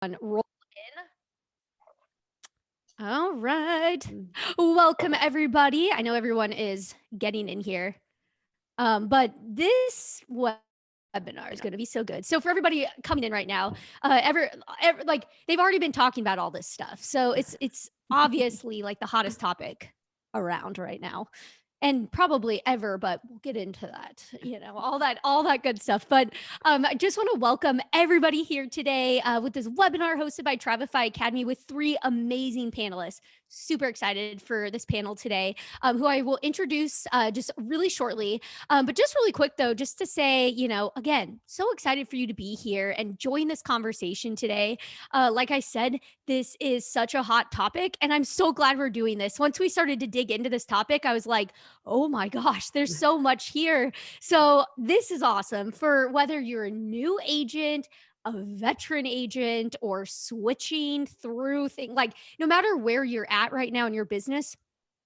Roll in. All right. Welcome, everybody. I know everyone is getting in here, but this webinar is going to be so good. So for everybody coming in right now, like they've already been talking about all this stuff. So it's obviously like the hottest topic around right now. And probably ever, but we'll get into that, all that good stuff. But I just want to welcome everybody here today with this webinar hosted by Travify Academy with three amazing panelists. Super excited for this panel today, who I will introduce just really shortly. But just really quick though, just to say, again, so excited for you to be here and join this conversation today. Like I said, this is such a hot topic, and I'm so glad we're doing this. Once we started to dig into this topic, I was like, oh my gosh, there's so much here. So this is awesome for whether you're a new agent, a veteran agent, or switching through things. Like no matter where you're at right now in your business,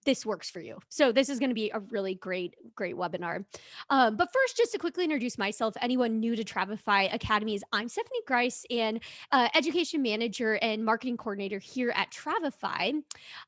this works for you. So this is going to be a really great webinar. But first, just to quickly introduce myself, anyone new to Travify Academies, I'm Stephanie Grice, and education manager and marketing coordinator here at Travify.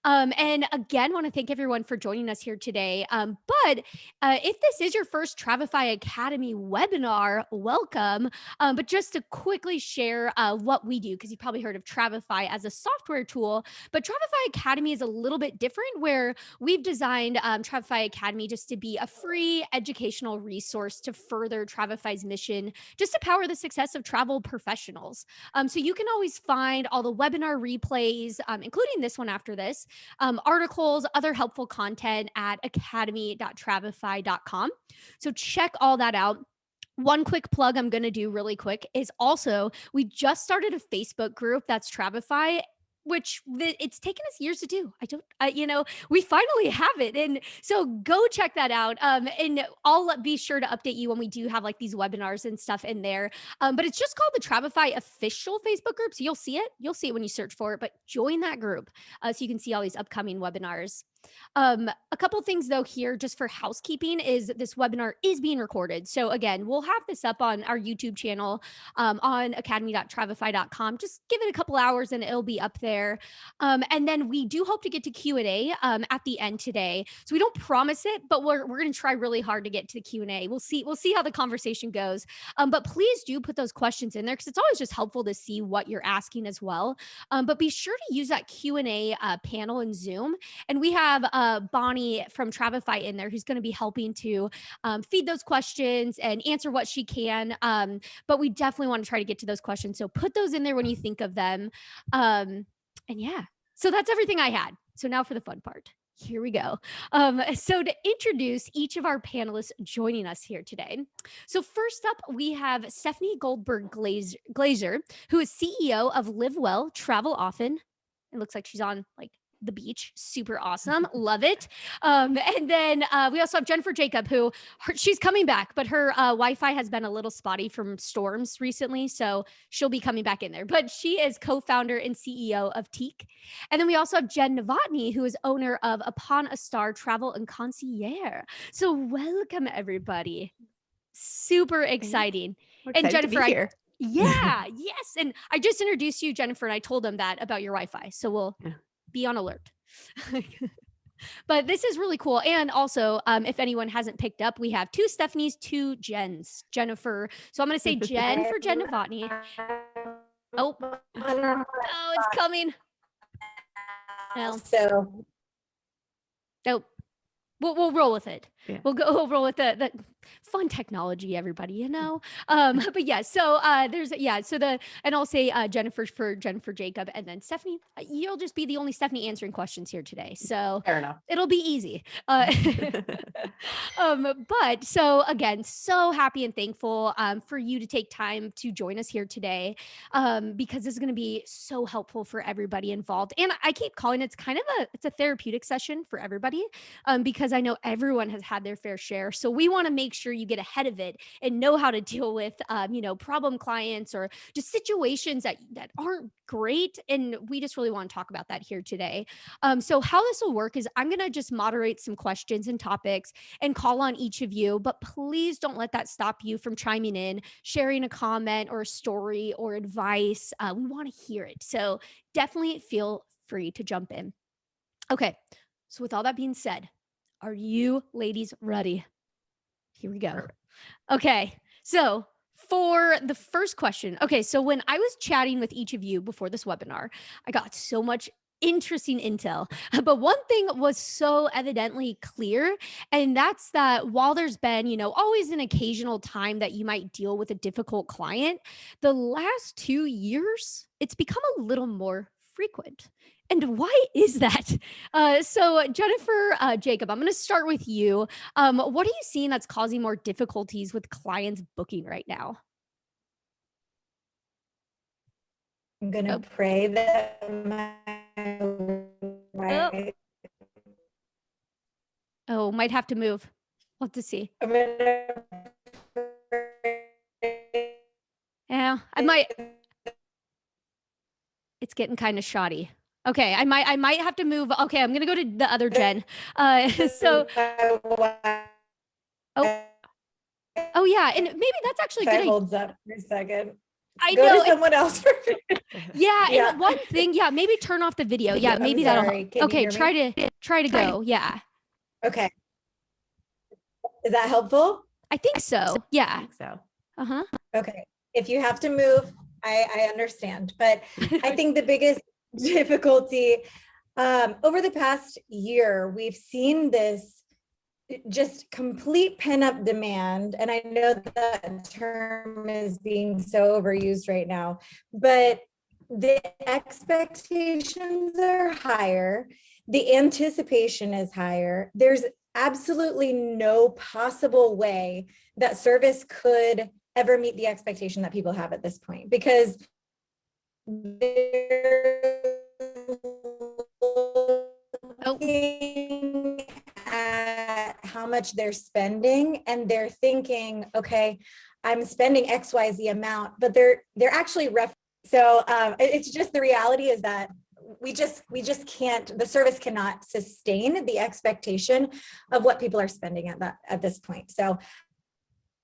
And again, want to thank everyone for joining us here today. But if this is your first Travify Academy webinar, welcome. But just to quickly share what we do, because you've probably heard of Travify as a software tool, but Travify Academy is a little bit different, where we've designed Travify Academy just to be a free educational resource to further Travify's mission, just to power the success of travel professionals. So you can always find all the webinar replays, including this one after this, articles, other helpful content at academy.travify.com. So check all that out. One quick plug I'm going to do really quick is also, we just started a Facebook group that's Travify, which it's taken us years to do. We finally have it. And so go check that out. And I'll be sure to update you when we do have like these webinars and stuff in there. But it's just called the Travify official Facebook group. So you'll see it when you search for it, but join that group so you can see all these upcoming webinars. A couple things though here, just for housekeeping, is this webinar is being recorded. So again, we'll have this up on our YouTube channel on academy.travify.com. Just give it a couple hours and it'll be up there. And then we do hope to get to Q&A at the end today. So we don't promise it, but we're going to try really hard to get to the Q&A. We'll see how the conversation goes. But please do put those questions in there, because it's always just helpful to see what you're asking as well. But be sure to use that Q&A panel in Zoom. And we have Bonnie from Travify in there, who's going to be helping to feed those questions and answer what she can. But we definitely want to try to get to those questions. So put those in there when you think of them. And yeah, so that's everything I had. So now for the fun part. Here we go. So to introduce each of our panelists joining us here today. So first up, we have Stephanie Goldberg Glazer, who is CEO of Live Well, Travel Often. It looks like she's on like the beach. Super awesome. Love it. And then we also have Jennifer Jacob, who she's coming back, but her Wi-Fi has been a little spotty from storms recently. So she'll be coming back in there, but she is co-founder and CEO of Teak. And then we also have Jen Novotny, who is owner of Upon a Star Travel and Concierge. So welcome everybody. Super exciting. And Jennifer, yeah, yes. And I just introduced you, Jennifer, and I told them that about your Wi-Fi. So we'll be on alert. But this is really cool. And also, if anyone hasn't picked up, we have two Stephanies, two Jens, Jennifer. So I'm going to say Jen for Jen Novotny. Oh, it's coming. Well, we'll roll with it. Yeah. We'll roll with the fun technology, everybody, but yeah, so and I'll say Jennifer for Jennifer Jacob, and then Stephanie, you'll just be the only Stephanie answering questions here today. So fair enough. It'll be easy. But so again, so happy and thankful for you to take time to join us here today, because this is going to be so helpful for everybody involved. And I keep calling it's a therapeutic session for everybody, because I know everyone has had their fair share. So we want to make sure you get ahead of it and know how to deal with, problem clients or just situations that aren't great. And we just really want to talk about that here today. So how this will work is I'm going to just moderate some questions and topics and call on each of you, but please don't let that stop you from chiming in, sharing a comment or a story or advice. We want to hear it. So definitely feel free to jump in. Okay. So with all that being said, are you ladies ready? Here we go. Okay. So for the first question, okay, so when I was chatting with each of you before this webinar, I got so much interesting intel. But one thing was so evidently clear, and that's that while there's been, always an occasional time that you might deal with a difficult client, the last 2 years, it's become a little more frequent. And why is that? So Jennifer, Jacob, I'm going to start with you. What are you seeing that's causing more difficulties with clients booking right now? I'm going to pray that might have to move. We'll have to see. Yeah, I might. It's getting kind of shoddy. Okay, I might have to move. Okay, I'm gonna go to the other Jen. So. Oh yeah, and maybe that's actually good. Holds up for a second. I go know to someone else for yeah, and one thing, maybe turn off the video. Yeah, maybe that'll help. Okay, try to go. Yeah. Okay. Is that helpful? I think so. Yeah. I think so. Uh-huh. Okay. If you have to move, I understand. But I think the biggest difficulty over the past year, we've seen this just complete pent-up demand. And I know that term is being so overused right now, but the expectations are higher. The anticipation is higher. There's absolutely no possible way that service could ever meet the expectation that people have at this point, because they're looking at how much they're spending and they're thinking, okay, I'm spending XYZ amount, but they're actually so it's just, the reality is that we just can't, the service cannot sustain the expectation of what people are spending at this point. So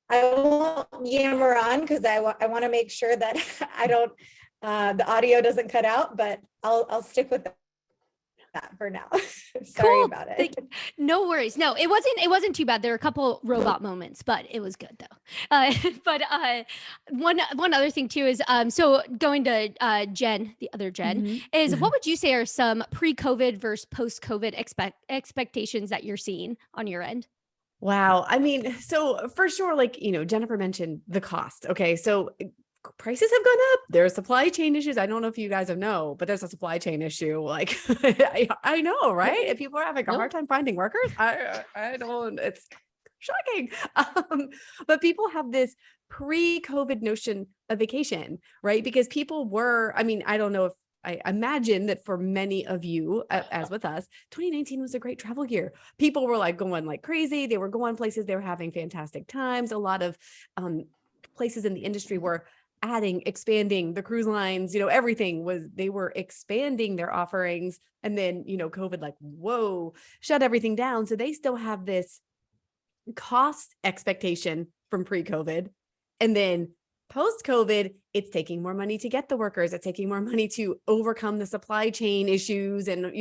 I won't yammer on because I want to make sure that I don't, the audio doesn't cut out, but I'll stick with that for now. Sorry about it. No worries. No, it wasn't too bad. There were a couple robot moments, but it was good though. But one other thing too is so going to Jen, the other Jen, is what would you say are some pre-COVID versus post-COVID expectations that you're seeing on your end? Wow. I mean, so for sure, like, Jennifer mentioned the cost. Okay. So prices have gone up. There are supply chain issues. I don't know if you guys know, but there's a supply chain issue. Like, I know, right? If people are having a hard time finding workers, I don't, it's shocking. But people have this pre-COVID notion of vacation, right? Because people were, I don't know if, I imagine that for many of you, as with us, 2019 was a great travel year. People were like going like crazy. They were going places. They were having fantastic times. A lot of places in the industry were expanding the cruise lines, everything they were expanding their offerings. And then, COVID, like, whoa, shut everything down. So they still have this cost expectation from pre-COVID. And then post-COVID, it's taking more money to get the workers. It's taking more money to overcome the supply chain issues and,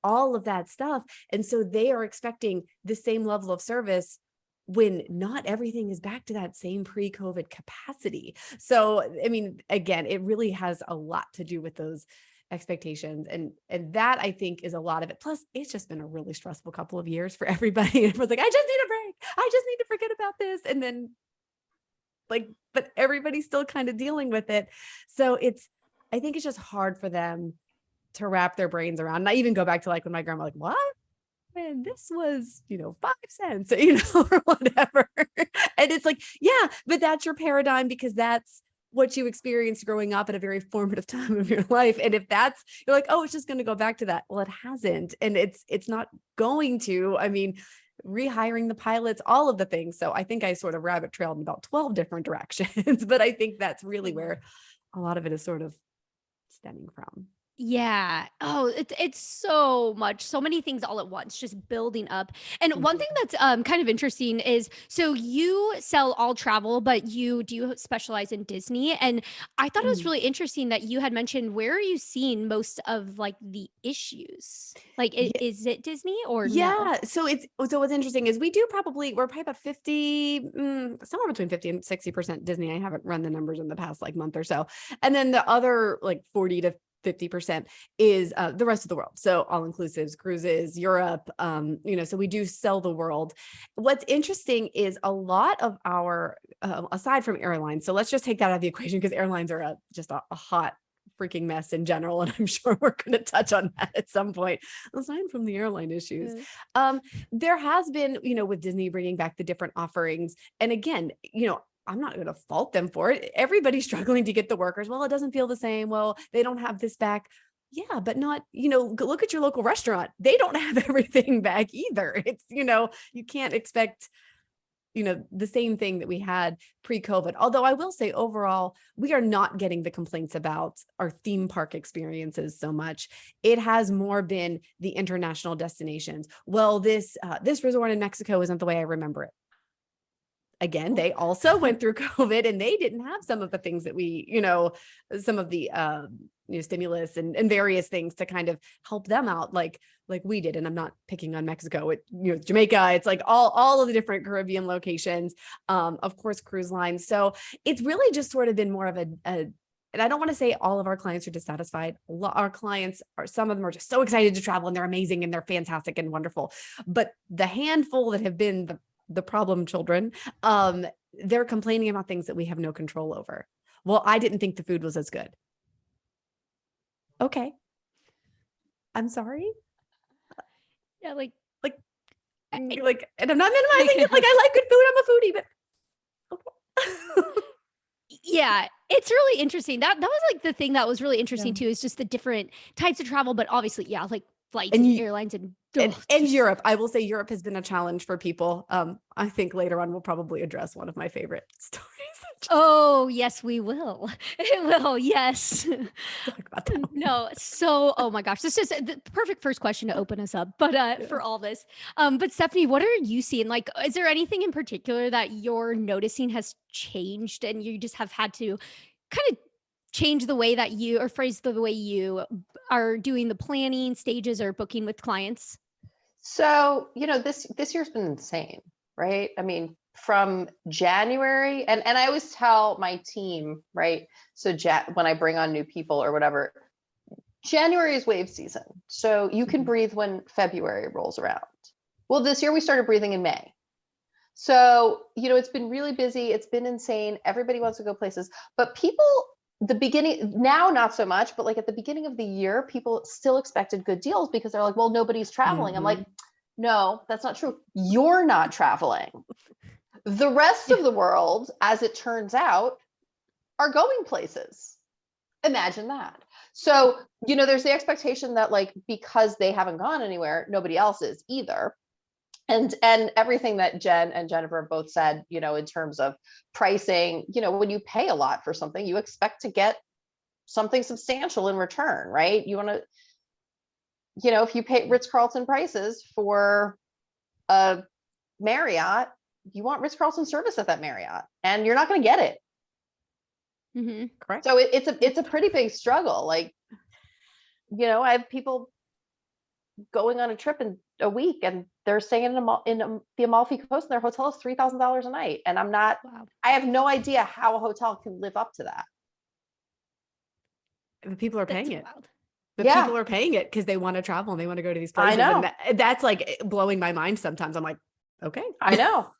all of that stuff. And so they are expecting the same level of service when not everything is back to that same pre-COVID capacity. So, again, it really has a lot to do with those expectations. And that, I think, is a lot of it. Plus, it's just been a really stressful couple of years for everybody. Everyone's like, I just need a break. I just need to forget about this. And then but everybody's still kind of dealing with it. So I think it's just hard for them to wrap their brains around. And I even go back to like when my grandma, like, what? Man, this was, 5 cents, or whatever. And it's like, yeah, but that's your paradigm because that's what you experienced growing up at a very formative time of your life. And if you're like, oh, it's just going to go back to that. Well, it hasn't. And it's not going to, rehiring the pilots, all of the things. So I think I sort of rabbit trailed in about 12 different directions, but I think that's really where a lot of it is sort of stemming from. Yeah. Oh, it's so much, so many things all at once, just building up. And one thing that's kind of interesting is, so you sell all travel, but you do specialize in Disney. And I thought it was Mhm. really interesting that you had mentioned, where are you seeing most of like the issues? Like, Yeah. is it Disney or no? Yeah. So what's interesting is we're probably about 50, somewhere between 50 and 60% Disney. I haven't run the numbers in the past like month or so. And then the other like 40 to 50% is the rest of the world. So all inclusives, cruises, Europe, so we do sell the world. What's interesting is a lot of our, aside from airlines, so let's just take that out of the equation because airlines are just a hot freaking mess in general. And I'm sure we're going to touch on that at some point, aside from the airline issues. There has been, with Disney bringing back the different offerings. And again, I'm not going to fault them for it. Everybody's struggling to get the workers. Well, it doesn't feel the same. Well, they don't have this back. Yeah, but not, look at your local restaurant. They don't have everything back either. It's, you can't expect, the same thing that we had pre-COVID. Although I will say overall, we are not getting the complaints about our theme park experiences so much. It has more been the international destinations. Well, this resort in Mexico isn't the way I remember it. Again, they also went through COVID and they didn't have some of the things that we, some of the stimulus and various things to kind of help them out like we did. And I'm not picking on Mexico, Jamaica, it's like all of the different Caribbean locations, of course, cruise lines. So it's really just sort of been more of and I don't want to say all of our clients are dissatisfied. Our clients some of them are just so excited to travel and they're amazing and they're fantastic and wonderful. But the handful that have been the problem children, they're complaining about things that we have no control over. Well, I didn't think the food was as good. Okay. I'm sorry. Yeah, and I'm not minimizing it. Like I like good food. I'm a foodie, but okay. Yeah, it's really interesting. That was like the thing that was really interesting too, is just the different types of travel, but obviously, yeah, like flights and airlines and Europe. I will say Europe has been a challenge for people. I think later on we'll probably address one of my favorite stories. Oh, yes, we will. It will. Yes. Talk about that. No. So, oh my gosh, this is the perfect first question to open us up, but for all this. But Stephanie, what are you seeing? Like, is there anything in particular that you're noticing has changed and you just have had to kind of change the way that you, or phrase the way you are doing the planning stages or booking with clients? So, this year's been insane, right? I mean, from January, and I always tell my team, right? So when I bring on new people or whatever, January is wave season. So you can breathe when February rolls around. Well, this year we started breathing in May. So, it's been really busy. It's been insane. Everybody wants to go places, but people, the beginning now, not so much, but like at the beginning of the year, people still expected good deals because they're like, well, nobody's traveling. I'm like, no, that's not true. You're not traveling. The rest of the world, as it turns out, are going places. Imagine that. So, there's the expectation that like, because they haven't gone anywhere, nobody else is either. And everything that Jen and Jennifer both said, in terms of pricing, when you pay a lot for something, you expect to get something substantial in return, right? You want to, if you pay Ritz-Carlton prices for a Marriott, you want Ritz-Carlton service at that Marriott, and you're not going to get it. Mm-hmm. Correct. So it's a pretty big struggle. Like, I have people going on a trip in a week and they're staying in the Amalfi Coast and their hotel is $3,000 a night. And I have no idea how a hotel can live up to that. But people are paying it. Wild. But people are paying it because they want to travel and they want to go to these places. I know. And that's like blowing my mind sometimes. I'm like, okay. I know.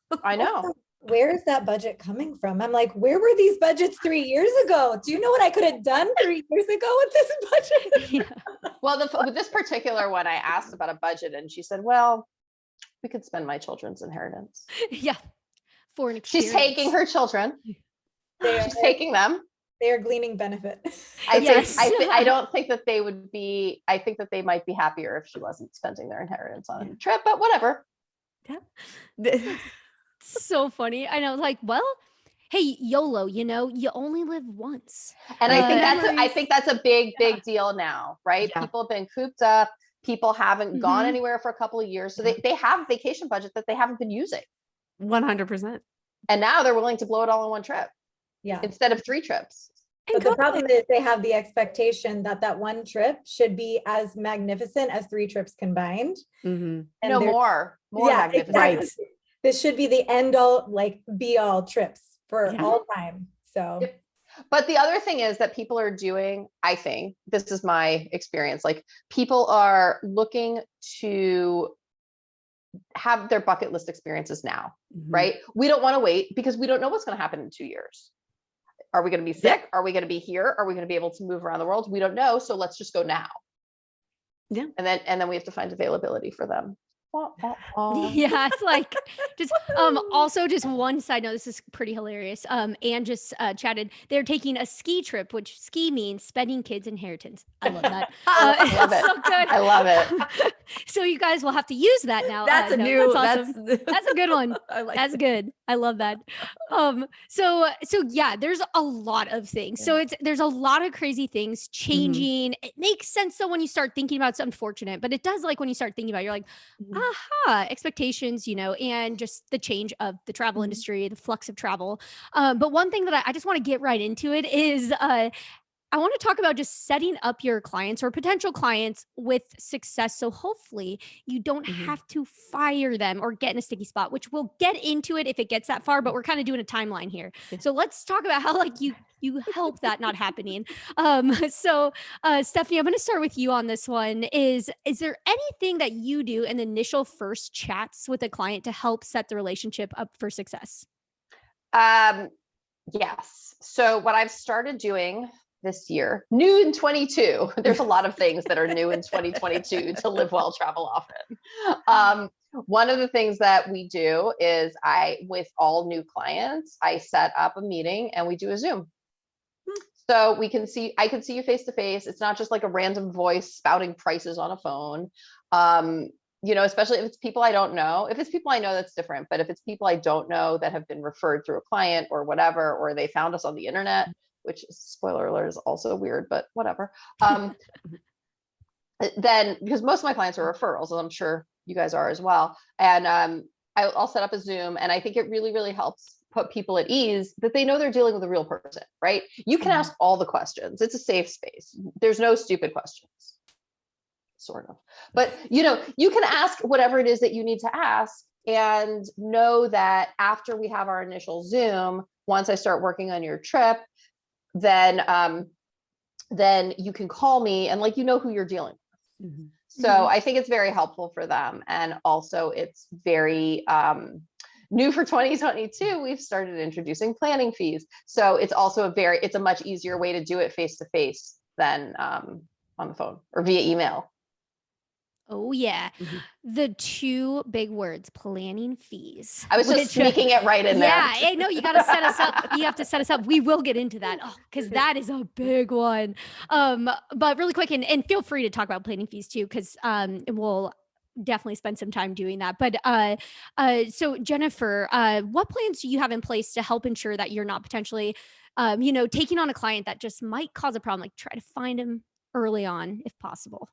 Where is that budget coming from? I'm like, where were these budgets 3 years ago? Do you know what I could have done 3 years ago with this budget? Yeah. Well, with this particular one, I asked about a budget and she said, well, we could spend my children's inheritance. Yeah. For an experience. She's taking her children. She's taking them. They are gleaning benefit. I don't think that they would be, I think that they might be happier if she wasn't spending their inheritance on a trip, but whatever. Yeah. So funny. I know, like, well, hey, YOLO, you only live once. And Right. I think that's a big deal now, right? Yeah. People have been cooped up. People haven't gone Mhm. anywhere for a couple of years. So they have a vacation budget that they haven't been using. 100%. And now they're willing to blow it all in one trip Yeah. instead of 3 trips. But the problem is they have the expectation that that one trip should be as magnificent as 3 trips combined. Mm-hmm. And No, they're- more yeah, magnificent. exactly. Right. This should be the end all, like be all trips for Yeah. all time. So Yep. But the other thing is that people are doing, I think, this is my experience, like people are looking to have their bucket list experiences now, Mhm. right? We don't want to wait because we don't know what's going to happen in 2 years. Are we going to be sick? Are we going to be here? Are we going to be able to move around the world? We don't know. So let's just go now. Yeah. And then we have to find availability for them. Yeah, it's like just also just one side note, this is pretty hilarious. Anne just chatted, they're taking a ski trip, which ski means spending kids' inheritance. I love that. I love it's it. so good. I love it. So you guys will have to use that now. That's a No, new, that's awesome. That's a good one. I like That's it. good. I love that. So yeah, there's a lot of things. So there's a lot of crazy things changing. It makes sense though when you start thinking about it's unfortunate, but it does like when you start thinking about it, you're like, aha, expectations, and just the change of the travel industry, the flux of travel. But one thing that I just want to get right into it is I want to talk about just setting up your clients or potential clients with success. So hopefully you don't have to fire them or get in a sticky spot, which we'll get into it if it gets that far, but we're kind of doing a timeline here. Yeah. So let's talk about how like you help that not happening. So Stephanie, I'm going to start with you on this one. Is there anything that you do in the initial first chats with a client to help set the relationship up for success? Yes. So what I've started doing this year, new in 22, there's a lot of things that are new in 2022 to live well, travel often. One of the things that we do is with all new clients, I set up a meeting and we do a Zoom. So I can see you face to face. It's not just like a random voice spouting prices on a phone. Especially if it's people I don't know. If it's people I know, that's different. But if it's people I don't know that have been referred through a client or whatever, or they found us on the internet, which, spoiler alert, is also weird, but whatever. Then, because most of my clients are referrals, and I'm sure you guys are as well. And I'll set up a Zoom, and I think it really, really helps put people at ease that they know they're dealing with a real person, right? You can ask all the questions. It's a safe space. There's no stupid questions. Sort of, but you can ask whatever it is that you need to ask, and know that after we have our initial Zoom, once I start working on your trip, then you can call me and who you're dealing with. So I think it's very helpful for them, and also it's very new for 2022. We've started introducing planning fees, so it's also it's a much easier way to do it face to face than on the phone or via email. Oh yeah. The 2 big words, planning fees. I was just sneaking it right in there. Yeah, I know you got to set us up. You have to set us up. We will get into that because that is a big one. But really quick, and feel free to talk about planning fees too, because we'll definitely spend some time doing that. But so Jennifer, what plans do you have in place to help ensure that you're not potentially, taking on a client that just might cause a problem? Like try to find them early on if possible.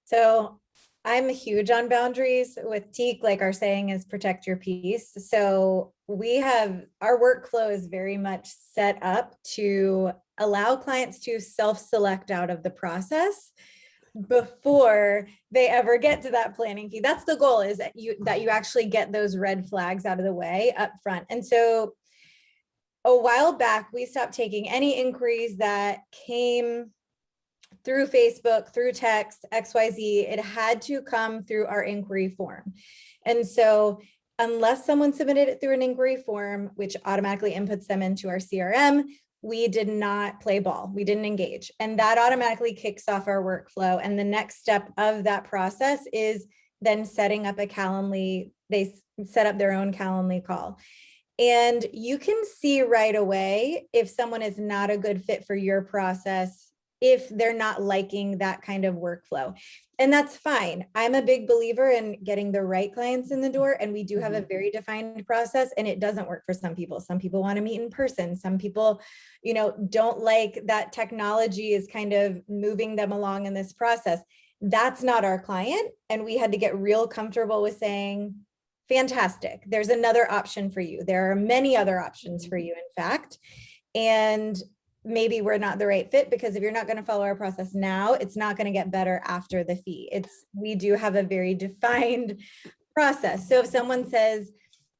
So I'm huge on boundaries with Teak, like our saying is protect your peace. So our workflow is very much set up to allow clients to self-select out of the process before they ever get to that planning fee. That's the goal, is that you actually get those red flags out of the way up front. And so a while back, we stopped taking any inquiries that came through Facebook, through text, XYZ. It had to come through our inquiry form. And so unless someone submitted it through an inquiry form, which automatically inputs them into our CRM, we did not play ball. We didn't engage. And that automatically kicks off our workflow. And the next step of that process is then setting up a Calendly. They set up their own Calendly call. And you can see right away if someone is not a good fit for your process if they're not liking that kind of workflow. And that's fine. I'm a big believer in getting the right clients in the door. And we do have a very defined process, and it doesn't work for some people. Some people want to meet in person. Some people, don't like that technology is kind of moving them along in this process. That's not our client. And we had to get real comfortable with saying, fantastic, there's another option for you. There are many other options for you, in fact. And maybe we're not the right fit, because if you're not going to follow our process now, it's not going to get better after the fee. We do have a very defined process. So if someone says,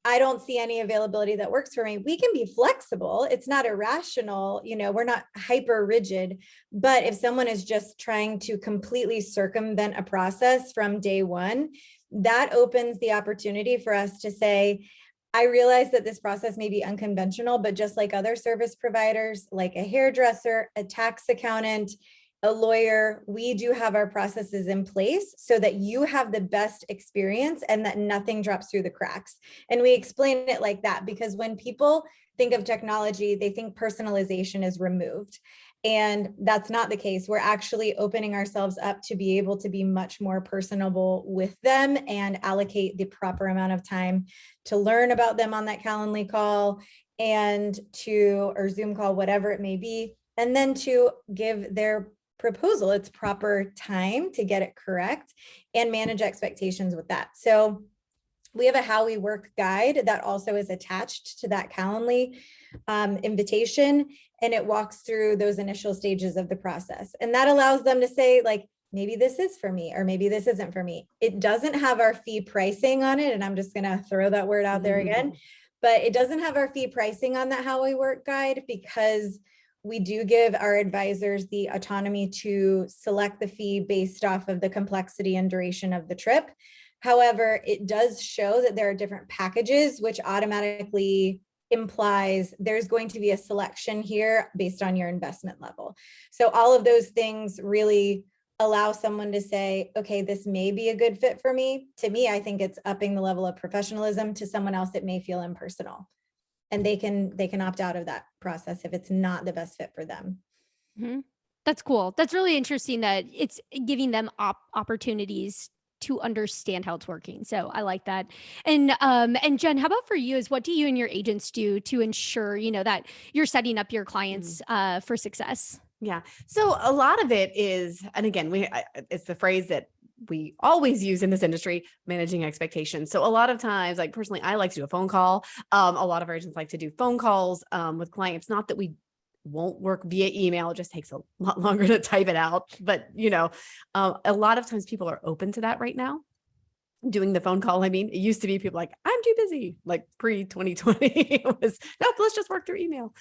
I don't see any availability that works for me, we can be flexible. It's not irrational. We're not hyper rigid. But if someone is just trying to completely circumvent a process from day one, that opens the opportunity for us to say, I realize that this process may be unconventional, but just like other service providers, like a hairdresser, a tax accountant, a lawyer, we do have our processes in place so that you have the best experience and that nothing drops through the cracks. And we explain it like that because when people think of technology, they think personalization is removed. And that's not the case. We're actually opening ourselves up to be able to be much more personable with them and allocate the proper amount of time to learn about them on that Calendly call or Zoom call, whatever it may be, and then to give their proposal its proper time to get it correct and manage expectations with that. So we have a How We Work guide that also is attached to that Calendly invitation, and it walks through those initial stages of the process. And that allows them to say, like, maybe this is for me, or maybe this isn't for me. It doesn't have our fee pricing on it. And I'm just going to throw that word out there again, but it doesn't have our fee pricing on that How We Work guide, because we do give our advisors the autonomy to select the fee based off of the complexity and duration of the trip. However, it does show that there are different packages, which automatically implies there's going to be a selection here based on your investment level. So all of those things really allow someone to say, okay, this may be a good fit for me. To me, I think it's upping the level of professionalism. To someone else, it may feel impersonal. And they can opt out of that process if it's not the best fit for them. Mm-hmm. That's cool. That's really interesting that it's giving them opportunities to understand how it's working. So I like that. And Jen, how about for you? Is what do you and your agents do to ensure, that you're setting up your clients for success? Yeah. So a lot of it is, and again, it's the phrase that we always use in this industry, managing expectations. So a lot of times, like personally, I like to do a phone call. A lot of our agents like to do phone calls with clients. Not that we won't work via email. It just takes a lot longer to type it out. But, a lot of times people are open to that right now. Doing the phone call. I mean, it used to be people like, I'm too busy, like pre-2020. It was, nope, let's just work through email.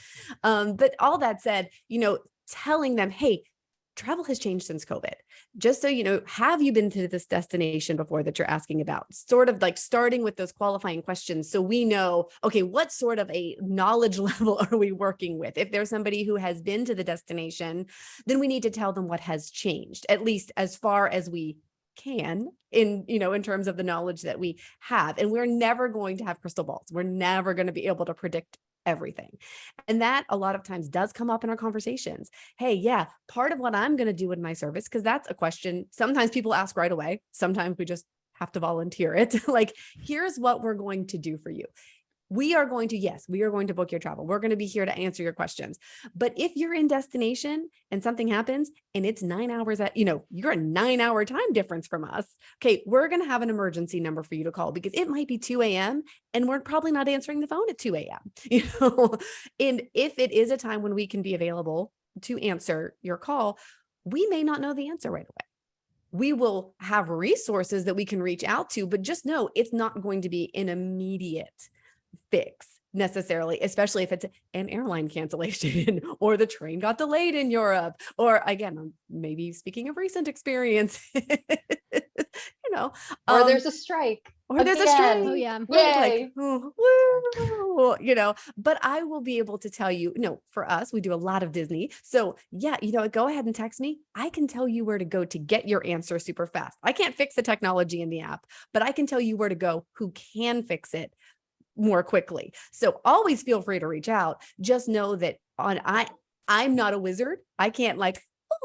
But all that said, telling them, hey, travel has changed since COVID. Just so you know, have you been to this destination before that you're asking about? Sort of like starting with those qualifying questions. So we know, okay, what sort of a knowledge level are we working with? If there's somebody who has been to the destination, then we need to tell them what has changed, at least as far as we can in terms of the knowledge that we have. And we're never going to have crystal balls. We're never going to be able to predict everything. And that a lot of times does come up in our conversations. Hey, yeah, part of what I'm going to do in my service, because that's a question sometimes people ask right away. Sometimes we just have to volunteer it. Like, here's what we're going to do for you. We are going to book your travel. We're going to be here to answer your questions. But if you're in destination and something happens and it's 9 hours you're a 9-hour time difference from us. Okay, we're going to have an emergency number for you to call because it might be 2 a.m. and we're probably not answering the phone at 2 a.m. And if it is a time when we can be available to answer your call, we may not know the answer right away. We will have resources that we can reach out to, but just know it's not going to be an immediate fix necessarily, especially if it's an airline cancellation or the train got delayed in Europe, or again, maybe speaking of recent experience, or there's a strike. Or there's a strike. Oh yeah. Yay. But I will be able to tell you, for us, we do a lot of Disney. So yeah, go ahead and text me. I can tell you where to go to get your answer super fast. I can't fix the technology in the app, but I can tell you where to go who can fix it more quickly. So always feel free to reach out. Just know that I'm not a wizard. I can't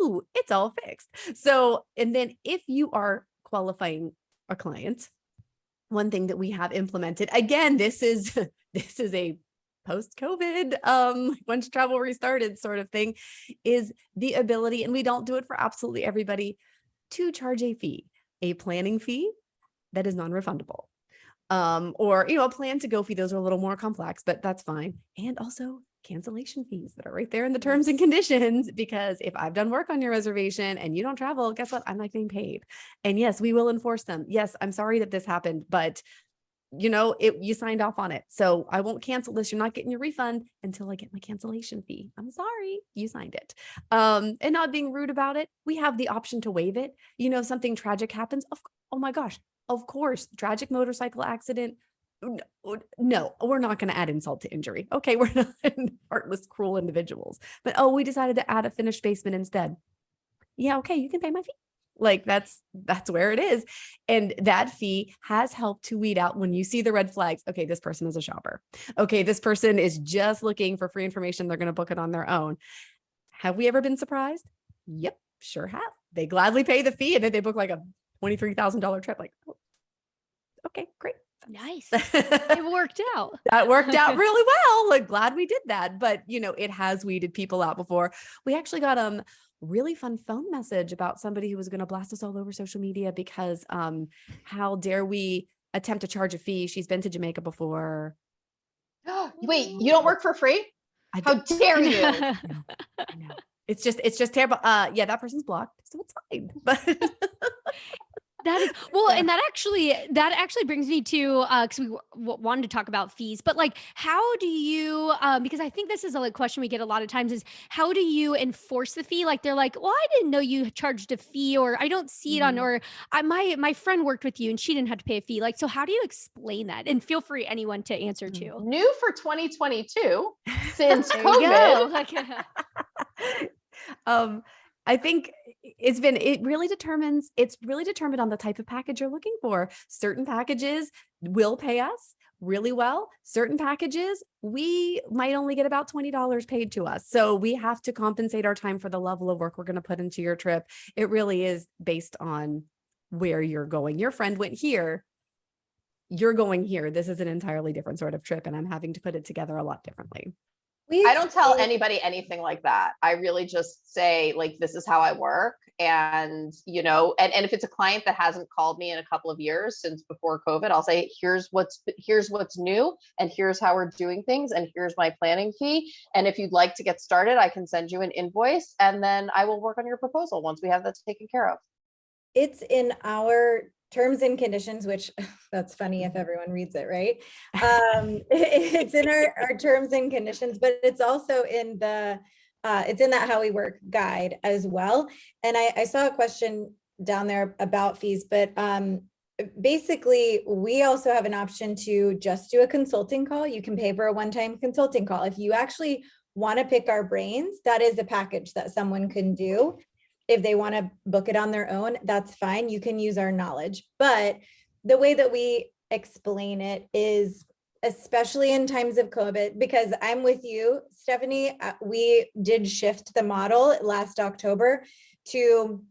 ooh, it's all fixed. So, and then if you are qualifying a client, one thing that we have implemented, again, this is a post-COVID, once travel restarted sort of thing, is the ability, and we don't do it for absolutely everybody, to charge a fee, a planning fee that is non-refundable. Or, a plan to go fee. Those are a little more complex, but that's fine. And also cancellation fees that are right there in the terms and conditions, because if I've done work on your reservation and you don't travel, guess what? I'm not getting paid. And yes, we will enforce them. Yes, I'm sorry that this happened, but you signed off on it. So I won't cancel this. You're not getting your refund until I get my cancellation fee. I'm sorry, you signed it. And not being rude about it. We have the option to waive it. Something tragic happens. Oh my gosh. Of course, tragic motorcycle accident. No, we're not going to add insult to injury. Okay. We're not heartless, cruel individuals, but we decided to add a finished basement instead. Yeah. Okay. You can pay my fee. Like that's where it is. And that fee has helped to weed out when you see the red flags. Okay, this person is a shopper. Okay, this person is just looking for free information. They're going to book it on their own. Have we ever been surprised? Yep, sure have. They gladly pay the fee and then they book like a $23,000 trip. Like, oh, okay, great. Nice. It worked out. That worked out really well. Like, glad we did that. But it has weeded people out before. We actually got really fun phone message about somebody who was going to blast us all over social media because how dare we attempt to charge a fee? She's been to Jamaica before. Wait, you don't work for free? How dare you? I know. It's just terrible. Yeah, that person's blocked, so it's fine. But that is well, and that actually brings me to because we wanted to talk about fees, but like, how do you? Because I think this is a question we get a lot of times: is how do you enforce the fee? Like they're like, well, I didn't know you charged a fee, or I don't see it on, or my friend worked with you and she didn't have to pay a fee. Like, so how do you explain that? And feel free anyone to answer too. New for 2022 since COVID. I think it's really determined on the type of package you're looking for. Certain packages will pay us really well. Certain packages, we might only get about $20 paid to us. So we have to compensate our time for the level of work we're going to put into your trip. It really is based on where you're going. Your friend went here. You're going here. This is an entirely different sort of trip, and I'm having to put it together a lot differently. I don't tell anybody anything like that. I really just say, like, this is how I work. And, and if it's a client that hasn't called me in a couple of years since before COVID, I'll say, here's what's new, and here's how we're doing things, and here's my planning fee. And if you'd like to get started, I can send you an invoice, and then I will work on your proposal once we have that taken care of. It's in our terms and conditions, which that's funny if everyone reads it, right? It's in our terms and conditions, but it's also in the it's in that How We Work guide as well. And I saw a question down there about fees, but basically we also have an option to just do a consulting call. You can pay for a one-time consulting call. If you actually want to pick our brains, that is a package that someone can do. If they want to book it on their own, that's fine. You can use our knowledge. But the way that we explain it is, especially in times of COVID, because I'm with you, Stephanie, we did shift the model last October to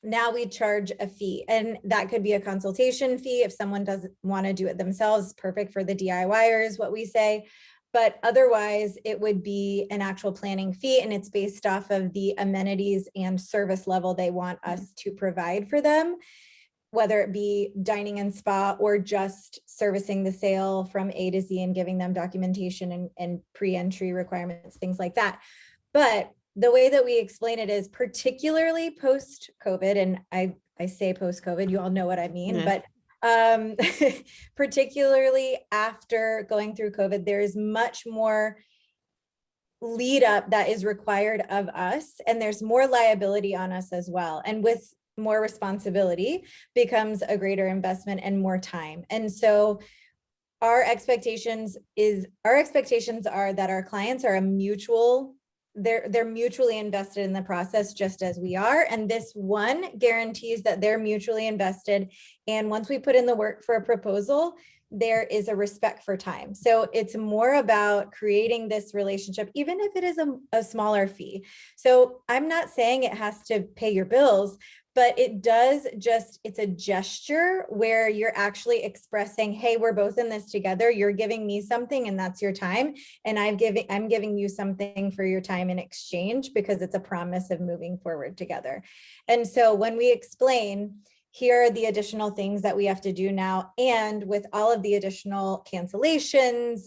now we charge a fee. And that could be a consultation fee. If someone doesn't want to do it themselves, perfect for the DIYers, what we say. But otherwise, it would be an actual planning fee, and it's based off of the amenities and service level they want us to provide for them, whether it be dining and spa or just servicing the sale from A to Z and giving them documentation and pre-entry requirements, things like that. But the way that we explain it is, particularly post-COVID, and I say post-COVID, you all know what I mean, but particularly after going through COVID, there is much more lead up that is required of us, and there's more liability on us as well. And with more responsibility becomes a greater investment and more time. And so our expectations are that our clients are they're mutually invested in the process just as we are. And this one guarantees that they're mutually invested. And once we put in the work for a proposal, there is a respect for time. So it's more about creating this relationship, even if it is a smaller fee. So I'm not saying it has to pay your bills, but it does it's a gesture where you're actually expressing, hey, we're both in this together. You're giving me something and that's your time. And I'm giving you something for your time in exchange, because it's a promise of moving forward together. And so when we explain, here are the additional things that we have to do now, and with all of the additional cancellations,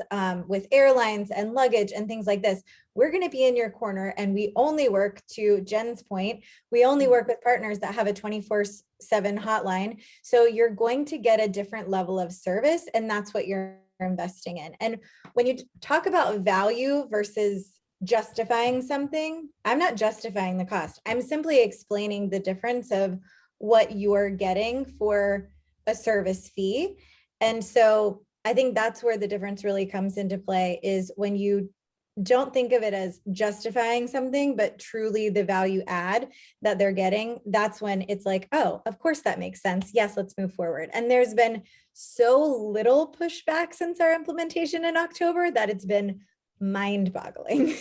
with airlines and luggage and things like this, we're going to be in your corner. And we only work, to Jen's point, we only work with partners that have a 24/7 hotline. So you're going to get a different level of service, and that's what you're investing in. And when you talk about value versus justifying something, I'm not justifying the cost. I'm simply explaining the difference of what you're getting for a service fee. And so I think that's where the difference really comes into play, is when you don't think of it as justifying something, but truly the value add that they're getting. That's when it's like, oh, of course that makes sense. Yes, let's move forward. And there's been so little pushback since our implementation in October that it's been mind-boggling.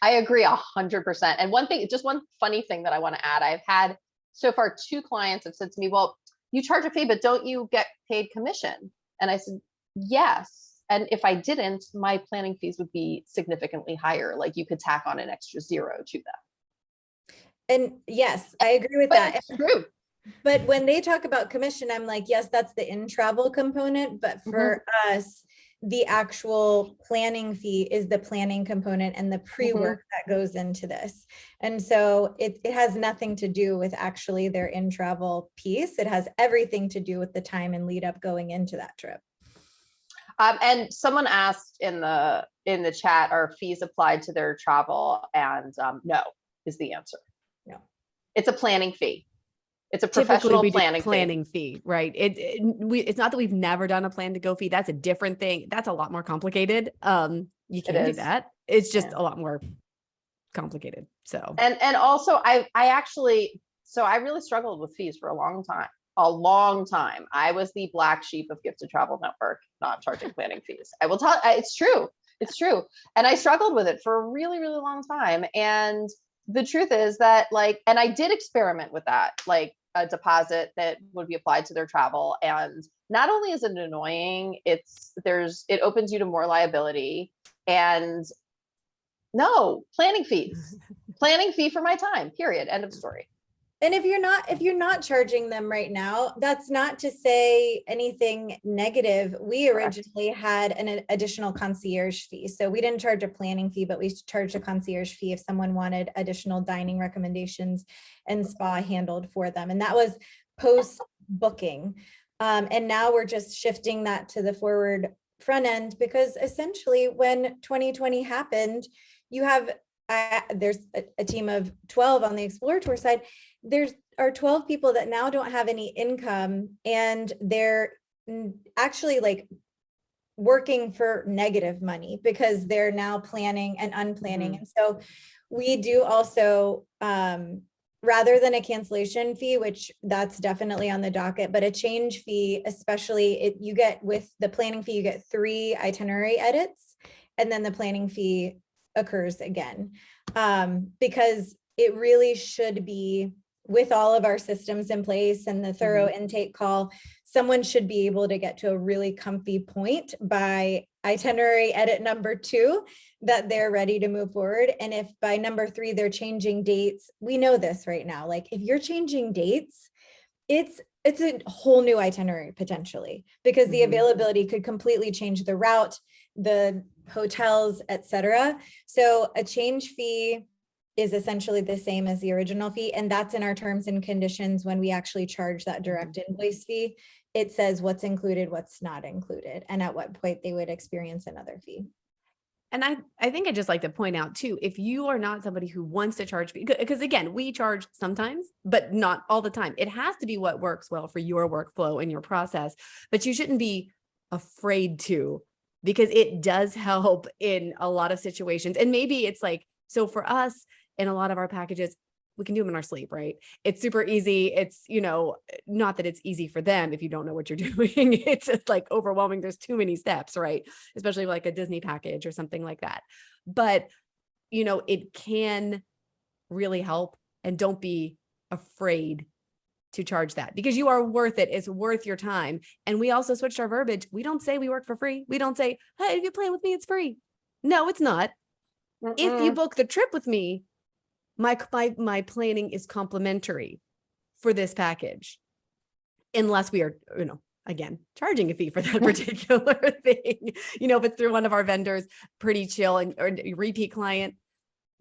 I agree 100%. And just one funny thing that I want to add, I've had so far 2 clients have said to me, well, you charge a fee, but don't you get paid commission? And I said, yes. And if I didn't, my planning fees would be significantly higher. Like you could tack on an extra 0 to them. And yes, I agree with But that. it's true. But when they talk about commission, I'm like, yes, that's the in-travel component. But for us, the actual planning fee is the planning component and the pre-work that goes into this. And so it has nothing to do with actually their in-travel piece. It has everything to do with the time and lead up going into that trip. And someone asked in the chat, are fees applied to their travel? And no is the answer. No, it's a planning fee. It's a professional planning fee, right? It's not that we've never done a plan to go fee. That's a different thing. That's a lot more complicated. You can do that. It's just a lot more complicated. So, and also I really struggled with fees for a long time. I was the black sheep of Gifted Travel Network, not charging planning fees. I will tell, it's true. And I struggled with it for a really, really long time. And the truth is that and I did experiment with that, like a deposit that would be applied to their travel. And not only is it annoying, it opens you to more liability. And no, planning fee for my time, period. End of story. And if you're not charging them right now, that's not to say anything negative. We originally had an additional concierge fee. So we didn't charge a planning fee, but we charged a concierge fee if someone wanted additional dining recommendations and spa handled for them. And that was post booking. And now we're just shifting that to the forward front end, because essentially when 2020 happened, you have there's a team of 12 on the Explore Tour side. There are 12 people that now don't have any income, and they're actually working for negative money because they're now planning and unplanning. And so we do also, rather than a cancellation fee, which that's definitely on the docket, but a change fee, especially you get with the planning fee, you get 3 itinerary edits, and then the planning fee occurs again, because it really should be, with all of our systems in place and the thorough intake call, someone should be able to get to a really comfy point by itinerary edit number 2 that they're ready to move forward. And if by number 3 they're changing dates, we know this right now, if you're changing dates, it's a whole new itinerary potentially, because the availability could completely change the route, the hotels, etc. So a change fee is essentially the same as the original fee. And that's in our terms and conditions. When we actually charge that direct invoice fee, it says what's included, what's not included, and at what point they would experience another fee. And I think I'd just like to point out too, if you are not somebody who wants to charge, because again, we charge sometimes, but not all the time. It has to be what works well for your workflow and your process, but you shouldn't be afraid to, because it does help in a lot of situations. And maybe it's so for us, in a lot of our packages, we can do them in our sleep, right? It's super easy. It's, not that it's easy for them if you don't know what you're doing. It's just like overwhelming. There's too many steps, right? Especially like a Disney package or something like that. But, it can really help, and don't be afraid to charge that, because you are worth it. It's worth your time. And we also switched our verbiage. We don't say we work for free. We don't say, hey, if you plan with me, it's free. No, it's not. If you book the trip with me, my planning is complimentary for this package, unless we are, again, charging a fee for that particular thing. If it's through one of our vendors, pretty chill, or a repeat client,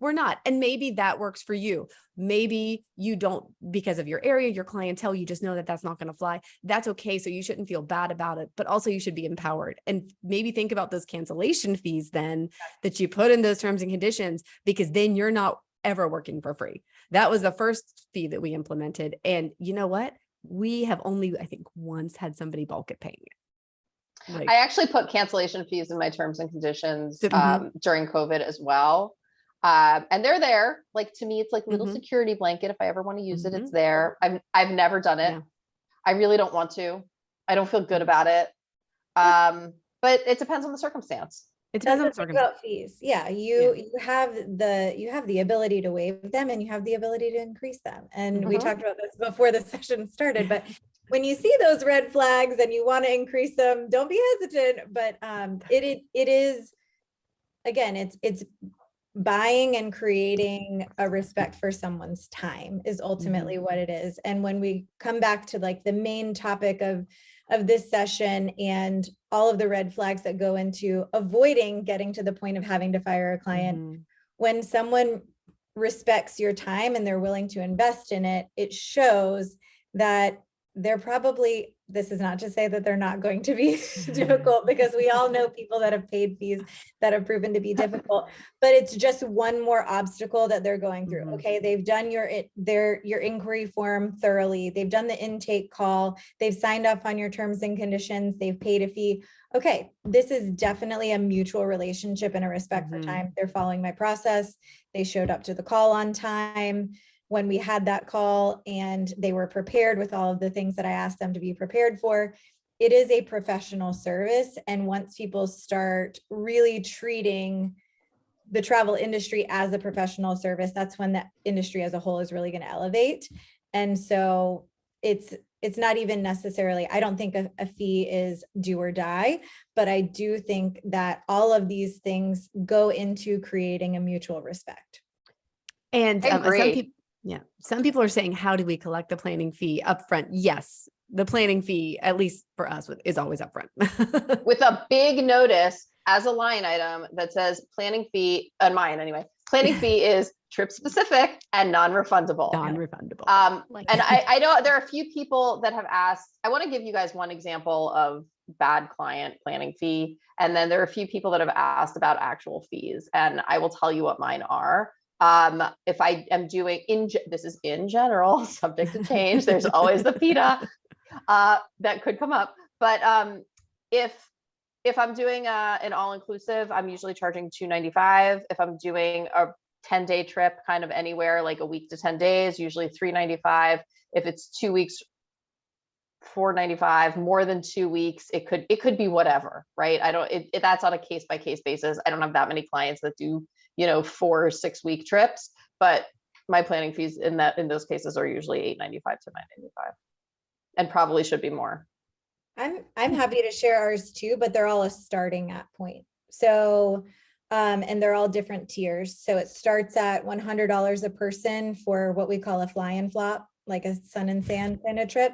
we're not. And maybe that works for you. Maybe you don't, because of your area, your clientele, you just know that that's not going to fly. That's okay. So you shouldn't feel bad about it, but also you should be empowered, and maybe think about those cancellation fees then that you put in those terms and conditions, because then you're not ever working for free. That was the first fee that we implemented. And you know what? We have only, I think, once had somebody balk at paying it. I actually put cancellation fees in my terms and conditions during COVID as well. And they're there. Like, to me, it's like little security blanket. If I ever want to use it, it's there. I've never done it. Yeah. I really don't want to. I don't feel good about it. But it depends on the circumstance. It depends on the circumstance. About fees. Yeah. You have the ability to waive them, and you have the ability to increase them. And we talked about this before the session started, but when you see those red flags and you want to increase them, don't be hesitant. But it is, again, it's buying and creating a respect for someone's time is ultimately what it is. And when we come back to like the main topic of this session and all of the red flags that go into avoiding getting to the point of having to fire a client, when someone respects your time and they're willing to invest in it, it shows that they're probably, this is not to say that they're not going to be difficult, because we all know people that have paid fees that have proven to be difficult, but it's just one more obstacle that they're going through. Okay, they've done your inquiry form thoroughly. They've done the intake call. They've signed up on your terms and conditions. They've paid a fee. Okay, this is definitely a mutual relationship and a respect for time. They're following my process. They showed up to the call on time when we had that call, and they were prepared with all of the things that I asked them to be prepared for. It is a professional service. And once people start really treating the travel industry as a professional service, that's when the industry as a whole is really going to elevate. And so it's not even necessarily, I don't think a fee is do or die, but I do think that all of these things go into creating a mutual respect. And some people are saying, how do we collect the planning fee upfront? Yes, the planning fee, at least for us, is always upfront. With a big notice as a line item that says planning fee, on mine anyway, planning fee is trip specific and non-refundable. And I know there are a few people that have asked, I want to give you guys one example of bad client planning fee. And then there are a few people that have asked about actual fees, and I will tell you what mine are. If I am doing this is in general, subject to change. There's always the PITA that could come up. But if I'm doing an all-inclusive, I'm usually charging $295. If I'm doing a 10-day trip, kind of anywhere, like a week to 10 days, usually $395. If it's 2 weeks, $495. More than 2 weeks, it could be whatever, right? That's on a case-by-case basis. I don't have that many clients that do 4 or 6 week trips, but my planning fees in those cases are usually $895 to $995, and probably should be more. I'm happy to share ours too, but they're all a starting at point. So, and they're all different tiers. So it starts at $100 a person for what we call a fly and flop, like a sun and sand kind of trip.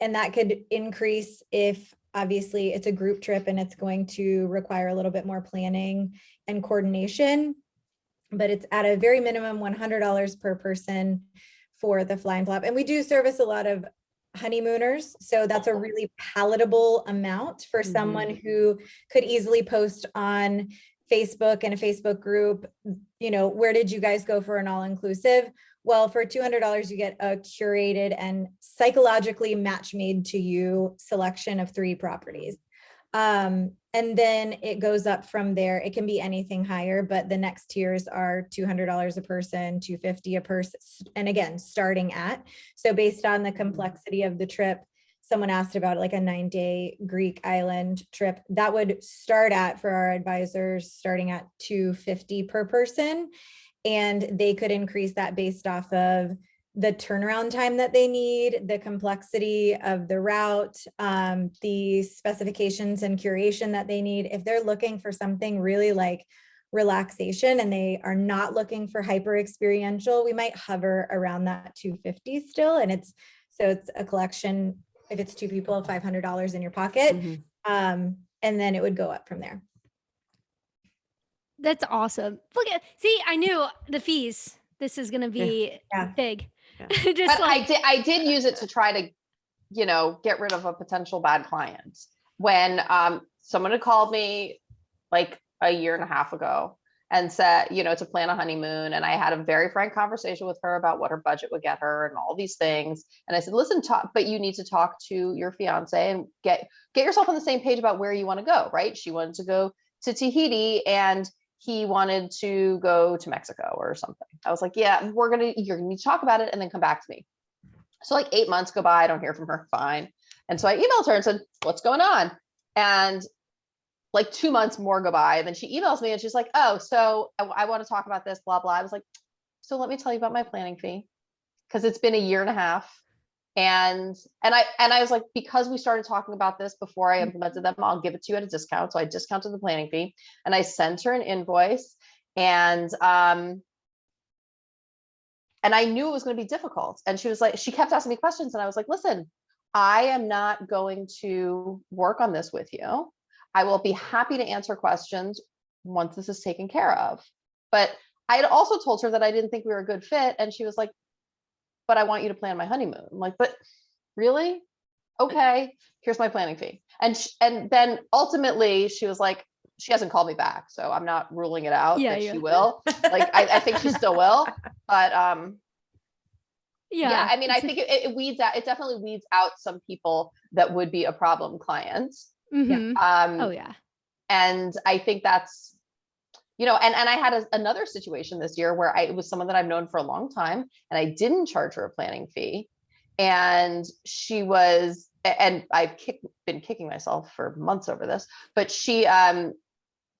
And that could increase if obviously it's a group trip and it's going to require a little bit more planning and coordination, but it's at a very minimum $100 per person for the fly and flop. And we do service a lot of honeymooners. So that's a really palatable amount for someone who could easily post on Facebook and a Facebook group, where did you guys go for an all-inclusive? Well, for $200, you get a curated and psychologically match made to you selection of 3 properties. And then it goes up from there. It can be anything higher, but the next tiers are $200 a person, $250 a person. And again, starting at, so based on the complexity of the trip, someone asked about like a 9-day Greek island trip that would start at, for our advisors, starting at $250 per person. And they could increase that based off of the turnaround time that they need, the complexity of the route, the specifications and curation that they need. If they're looking for something really like relaxation and they are not looking for hyper experiential, we might hover around that 250 still. And it's a collection, if it's two people, $500 in your pocket. And then it would go up from there. That's awesome. See, I knew the fees. This is going to be big. Yeah. But I did use it to try to, get rid of a potential bad client. When someone had called me like a year and a half ago and said, to plan a honeymoon. And I had a very frank conversation with her about what her budget would get her and all these things. And I said, listen, but you need to talk to your fiance and get yourself on the same page about where you want to go, right? She wanted to go to Tahiti and he wanted to go to Mexico or something. I was like, yeah, you're going to need to talk about it and then come back to me. So like 8 months go by, I don't hear from her. Fine. And so I emailed her and said, what's going on? And like 2 months more go by. And then she emails me and she's like, oh, so I want to talk about this, blah, blah. I was like, so let me tell you about my planning fee. Cause it's been a year and a half. And I was like, because we started talking about this before I implemented them, I'll give it to you at a discount. So I discounted the planning fee and I sent her an invoice, and I knew it was going to be difficult. And she was like, she kept asking me questions and I was like, listen, I am not going to work on this with you. I will be happy to answer questions once this is taken care of. But I had also told her that I didn't think we were a good fit. And she was like, but I want you to plan my honeymoon. I'm like, but really? Okay, here's my planning fee. And then ultimately she was like, she hasn't called me back. So I'm not ruling it out that she will. Like, I think she still will. But I mean, I think it weeds out, it definitely weeds out some people that would be a problem client. And I think that's, and I had another situation this year where it was someone that I've known for a long time and I didn't charge her a planning fee. And she was, and I've been kicking myself for months over this, but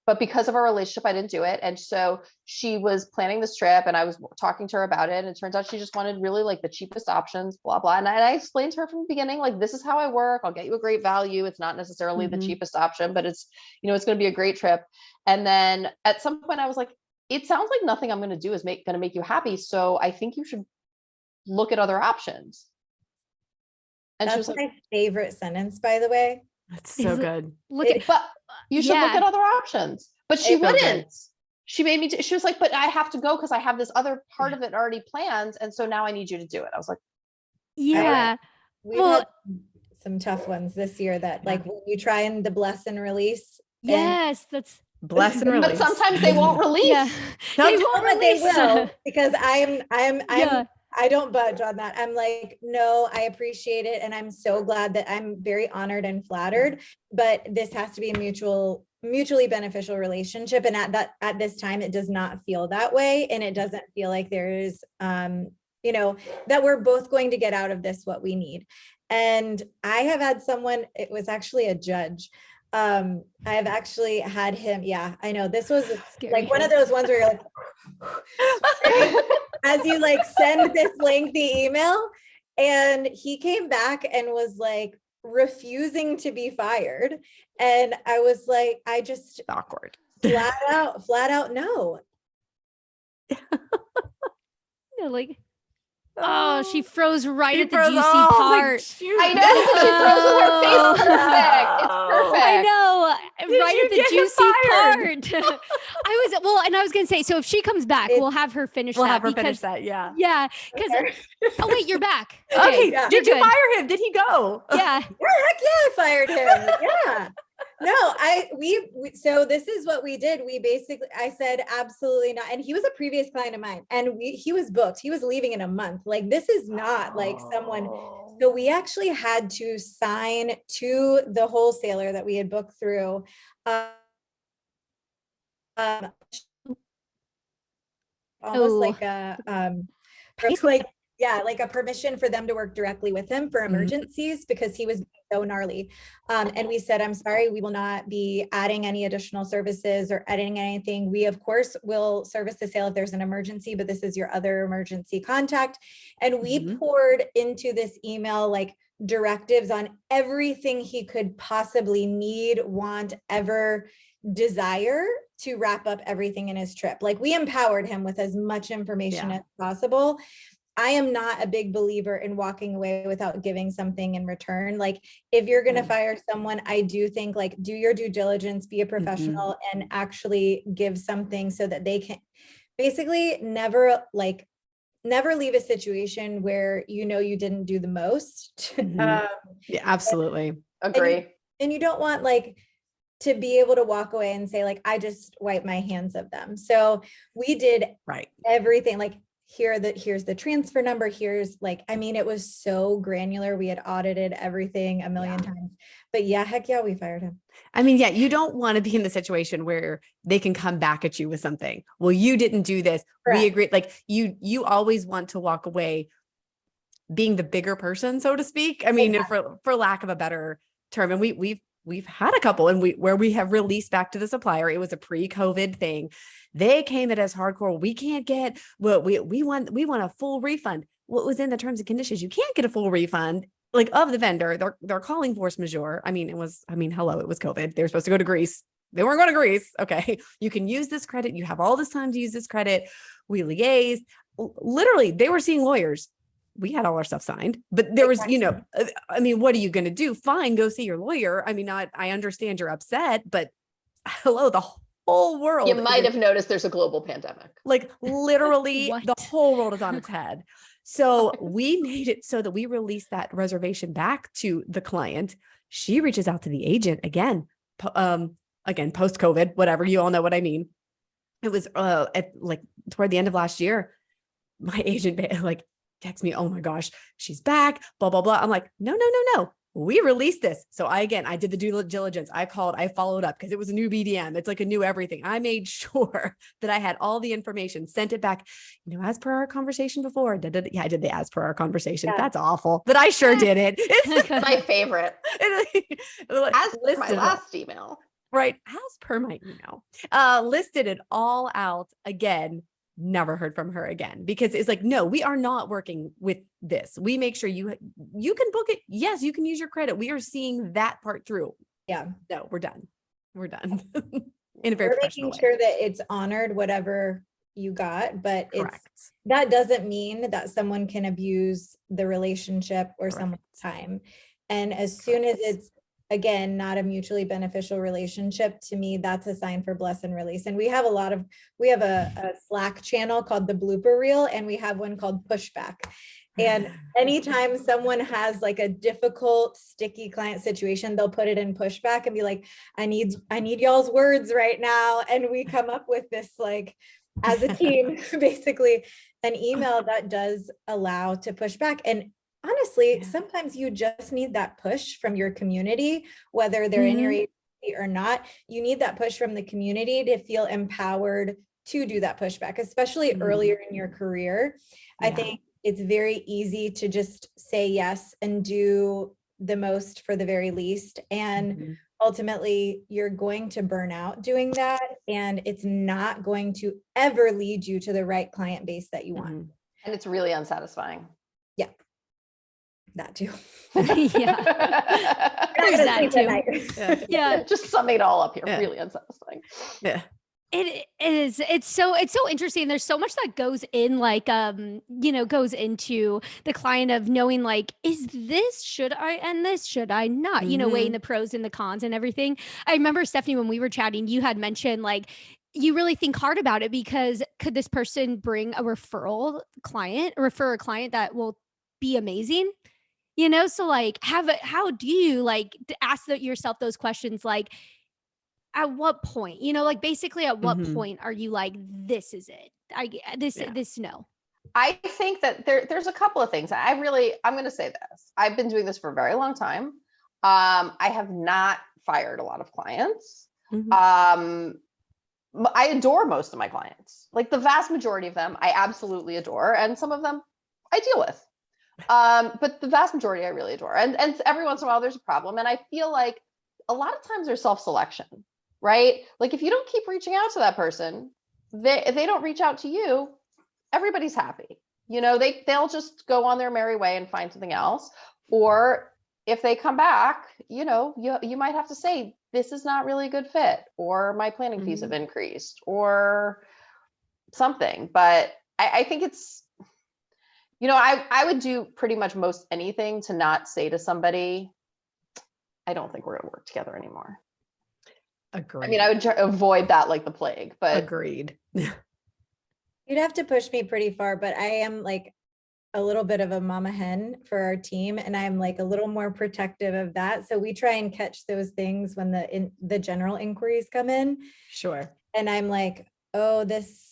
but because of our relationship, I didn't do it. And so she was planning this trip and I was talking to her about it. And it turns out she just wanted really like the cheapest options, blah, blah. And I explained to her from the beginning, like, this is how I work. I'll get you a great value. It's not necessarily the cheapest option, but it's, it's going to be a great trip. And then at some point I was like, it sounds like nothing I'm going to do is going to make you happy. So I think you should look at other options. And that's my favorite sentence, by the way. That's so good. But you should look at other options. But she wouldn't. She made me, she was like, but I have to go because I have this other part of it already planned. And so now I need you to do it. I was like, yeah. We've had some tough ones this year that like when you try and the bless and release. Yes, that's bless and release. But sometimes they won't release. Yeah. They will because I don't budge on that. I'm like, no, I appreciate it. And I'm so glad that I'm very honored and flattered, but this has to be a mutually beneficial relationship. And at this time, it does not feel that way. And it doesn't feel like there is, that we're both going to get out of this what we need. And I have had someone, it was actually a judge. I have actually had him. Yeah, I know this was like one of those ones where you're like, as you like send this lengthy email, and he came back and was like refusing to be fired. And I was like, I just awkward. flat out no. Like, oh, she froze right at the juicy part. I know. She froze with her face. Perfect. It's perfect. I know. Right at the juicy part. I was going to say, so if she comes back, we'll have her finish that. We'll have her finish that. Yeah. Yeah. Because, oh wait, you're back. Okay. Did you fire him? Did he go? Yeah. Heck yeah, I fired him. Yeah. No, so this is what we did. I said, absolutely not. And he was a previous client of mine and he was booked. He was leaving in a month. Like, this is not like someone, So we actually had to sign to the wholesaler that we had booked through. Um, almost Oh, like a like yeah, like a permission for them to work directly with him for emergencies because he was so gnarly. And we said, I'm sorry, we will not be adding any additional services or adding anything. We, of course, will service the sale if there's an emergency, but this is your other emergency contact. And we poured into this email like directives on everything he could possibly need, want, ever desire to wrap up everything in his trip. Like we empowered him with as much information as possible. I am not a big believer in walking away without giving something in return. Like if you're going to fire someone, I do think like do your due diligence, be a professional and actually give something so that they can basically never leave a situation where you know you didn't do the most. Yeah, absolutely. Agree. And you don't want like to be able to walk away and say like, I just wiped my hands of them. So we did everything like here's the transfer number. Here's like, I mean, it was so granular. We had audited everything a million times, but yeah, heck yeah, we fired him. I mean, yeah, you don't want to be in the situation where they can come back at you with something. Well, you didn't do this. Correct. We agree. Like you always want to walk away being the bigger person, so to speak. I mean, for lack of a better term, and we've had a couple and where we have released back to the supplier. It was a pre-COVID thing. They came at us hardcore. We can't get what we want a full refund. What was in the terms and conditions? You can't get a full refund like of the vendor. They're calling force majeure. I mean, hello, it was COVID. They were supposed to go to Greece. They weren't going to Greece. Okay. You can use this credit. You have all this time to use this credit. We liaised. Literally, they were seeing lawyers. We had all our stuff signed, but there was, I mean, what are you going to do? Fine. Go see your lawyer. I mean, I understand you're upset, but hello, the whole world. You might have noticed there's a global pandemic. Like literally the whole world is on its head. So we made it so that we released that reservation back to the client. She reaches out to the agent again post-COVID, whatever, you all know what I mean. It was at like toward the end of last year, my agent like text me, oh my gosh, she's back, blah, blah, blah. I'm like, no. We released this. So I did the due diligence. I called, I followed up because it was a new BDM. It's like a new everything. I made sure that I had all the information, sent it back, as per our conversation before. Yeah, I did the as per our conversation. Yeah. That's awful, but I sure did it. It's my favorite. As per my last email. Right. As per my email. Listed it all out again. Never heard from her again because it's like, no, we are not working with this. We make sure you can book it. Yes, you can use your credit. We are seeing that part through. Yeah. No, we're done. We're done. In a very professional way. Making sure that it's honored, whatever you got, but that doesn't mean that someone can abuse the relationship or someone's time. And as soon as it's, again, not a mutually beneficial relationship, to me, that's a sign for bless and release. And we have a Slack channel called the blooper reel, and we have one called pushback. And anytime someone has like a difficult, sticky client situation, they'll put it in pushback and be like, I need y'all's words right now. And we come up with this, like, as a team, basically an email that does allow to push back. And honestly, sometimes you just need that push from your community, whether they're in your agency or not. You need that push from the community to feel empowered to do that pushback, especially earlier in your career. I think it's very easy to just say yes and do the most for the very least. And ultimately, you're going to burn out doing that. And it's not going to ever lead you to the right client base that you want. And it's really unsatisfying. Yeah. That too. Yeah. There's that too. Yeah. Just summing it all up here. Really unsatisfying. Yeah. It is. It's so interesting. There's so much that goes in, like, goes into the client of knowing, like, is this, should I end this? Should I not? Weighing the pros and the cons and everything. I remember, Stephanie, when we were chatting, you had mentioned, like, you really think hard about it because could this person bring a refer a client that will be amazing? So like, how do you like ask yourself those questions? Like, at what point, like basically at what point are you like, this is it? This no. I think that there's a couple of things. I'm going to say this. I've been doing this for a very long time. I have not fired a lot of clients. I adore most of my clients. Like the vast majority of them, I absolutely adore. And some of them I deal with. But the vast majority I really adore. And every once in a while there's a problem. And I feel like a lot of times there's self-selection, right? Like if you don't keep reaching out to that person, if they don't reach out to you, everybody's happy. You know, they'll just go on their merry way and find something else. Or if they come back, you know, you might have to say, this is not really a good fit, or my planning fees have increased, or something. But I think it's, you know, I would do pretty much most anything to not say to somebody, I don't think we're going to work together anymore. Agreed. I mean, I would avoid that like the plague, but agreed. You'd have to push me pretty far, but I am like a little bit of a mama hen for our team, and I'm like a little more protective of that. So we try and catch those things when the general inquiries come in. Sure. And I'm like, oh, this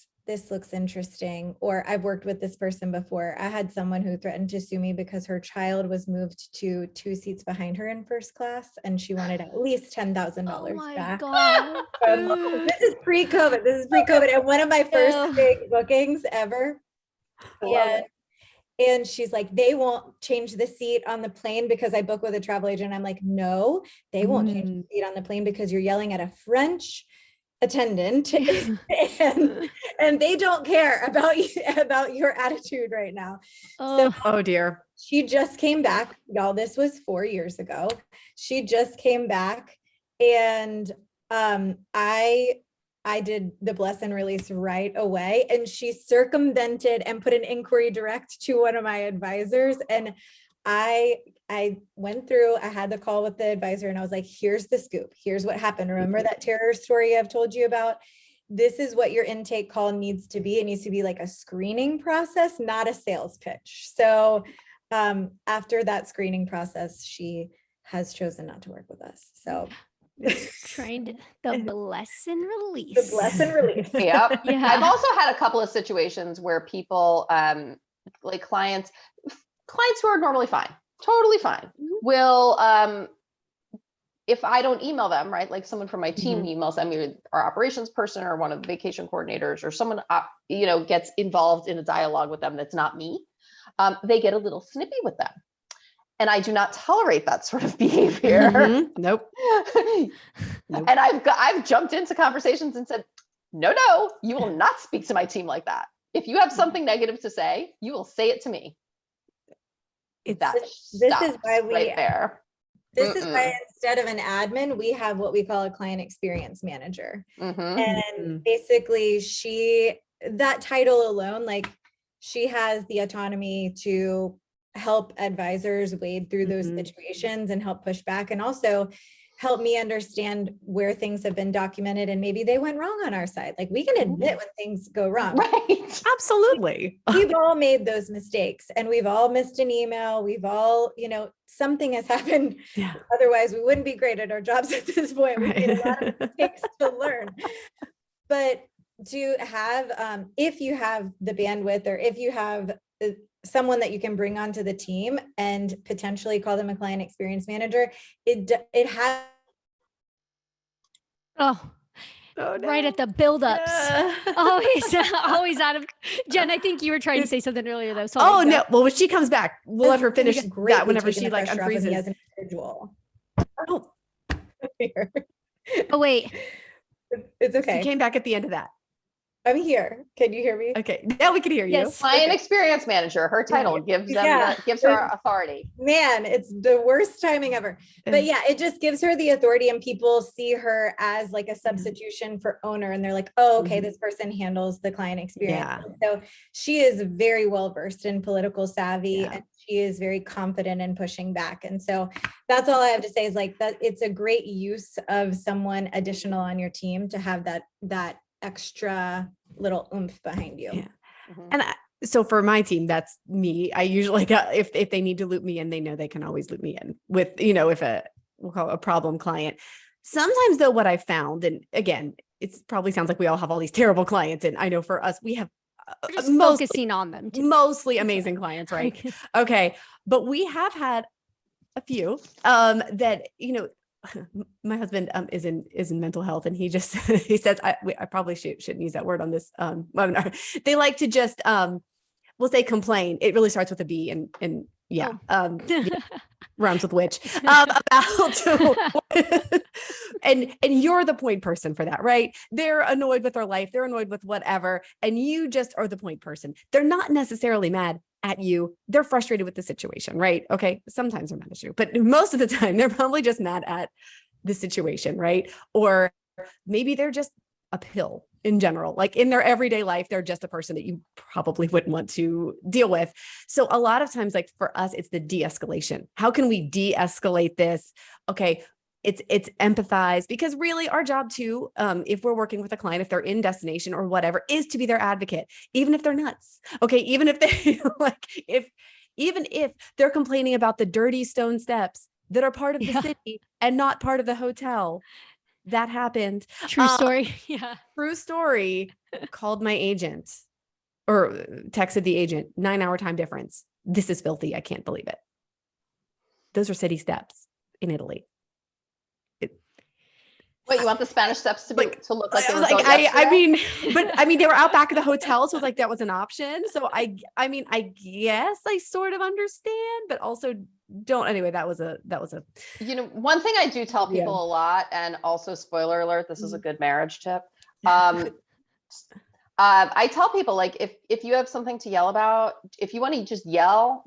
looks interesting. Or I've worked with this person before. I had someone who threatened to sue me because her child was moved to 2 seats behind her in first class, and she wanted at least $10,000 back. God. This is pre-COVID. And one of my first big bookings ever. And she's like, they won't change the seat on the plane because I book with a travel agent. I'm like, no, they won't change the seat on the plane because you're yelling at a French attendant and they don't care about your attitude right now. Oh dear. She just came back, y'all. This was 4 years ago. She just came back, and I did the bless and release right away, and she circumvented and put an inquiry direct to one of my advisors. And I went through, I had the call with the advisor, and I was like, here's the scoop. Here's what happened. Remember that terror story I've told you about? This is what your intake call needs to be. It needs to be like a screening process, not a sales pitch. So after that screening process, she has chosen not to work with us. So trying to the bless and release. The bless and release. Yep. Yeah. I've also had a couple of situations where people, like clients who are normally fine, totally fine, will, if I don't email them, right? Like someone from my team emails them, either our operations person or one of the vacation coordinators, or someone, you know, gets involved in a dialogue with them that's not me. They get a little snippy with them. And I do not tolerate that sort of behavior. Nope. And I've jumped into conversations and said, no, you will not speak to my team like that. If you have something negative to say, you will say it to me. This is why we right there. This is why instead of an admin, we have what we call a client experience manager. And basically that title alone, like she has the autonomy to help advisors wade through those situations and help push back, and also help me understand where things have been documented and maybe they went wrong on our side. Like we can admit when things go wrong. Right. Absolutely. We've all made those mistakes, and we've all missed an email. We've all, you know, something has happened. Yeah. Otherwise we wouldn't be great at our jobs at this point. We made a lot of mistakes to learn. But to have, if you have the bandwidth, or if you have someone that you can bring onto the team and potentially call them a client experience manager, it has. Oh, no. Right at the buildups. Always out of. Jen, I think you were trying to say something earlier though. So no. Well, when she comes back, we'll let her finish that whenever she like unfreezes. As an individual. Oh. Oh wait. It's okay. She came back at the end of that. I'm here. Can you hear me? Okay, now we can hear you. Yes. Client experience manager, her title gives her authority. Man, it's the worst timing ever. But yeah, it just gives her the authority, and people see her as like a substitution for owner, and they're like, oh, okay, this person handles the client experience. Yeah. So she is very well versed in political savvy, and she is very confident in pushing back. And so that's all I have to say is like that it's a great use of someone additional on your team to have that extra little oomph behind you. And so for my team, that's me. I usually if they need to loop me in, they know they can always loop me in with, you know, if we'll call it a problem client. Sometimes though, what I found, and again, it probably sounds like we all have all these terrible clients, and I know for us, we have We're just mostly, focusing on them. mostly amazing clients, right? Okay. Okay. But we have had a few that, you know, my husband is in mental health, and he just he says I probably shouldn't use that word on this webinar. They like to just we'll say complain. It really starts with a B, and yeah, yeah, rhymes with witch, about and you're the point person for that, right? They're annoyed with their life, they're annoyed with whatever, and you just are the point person. They're not necessarily mad at you, they're frustrated with the situation, right? Okay, sometimes they're mad at you, but most of the time they're probably just mad at the situation, right? Or maybe they're just a pill in general, like in their everyday life, they're just a person that you probably wouldn't want to deal with. So a lot of times, like for us, it's the de-escalation. How can we de-escalate this? Okay, it's empathize, because really our job too, if we're working with a client, if they're in destination or whatever, is to be their advocate, even if they're nuts. Okay, even if they like, even if they're complaining about the dirty stone steps that are part of the city and not part of the hotel. That happened. True story. Yeah. True story. Called my agent or texted the agent, 9-hour time difference. This is filthy. I can't believe it. Those are city steps in Italy. Wait, you want the Spanish steps to be to look like they were built I mean, yesterday? but I mean, they were out back of the hotel, so like that was an option. So I mean, I guess I sort of understand, but also don't. Anyway, that was a. You know, one thing I do tell people a lot, and also spoiler alert, this is a good marriage tip. I tell people, like, if you have something to yell about, if you want to just yell,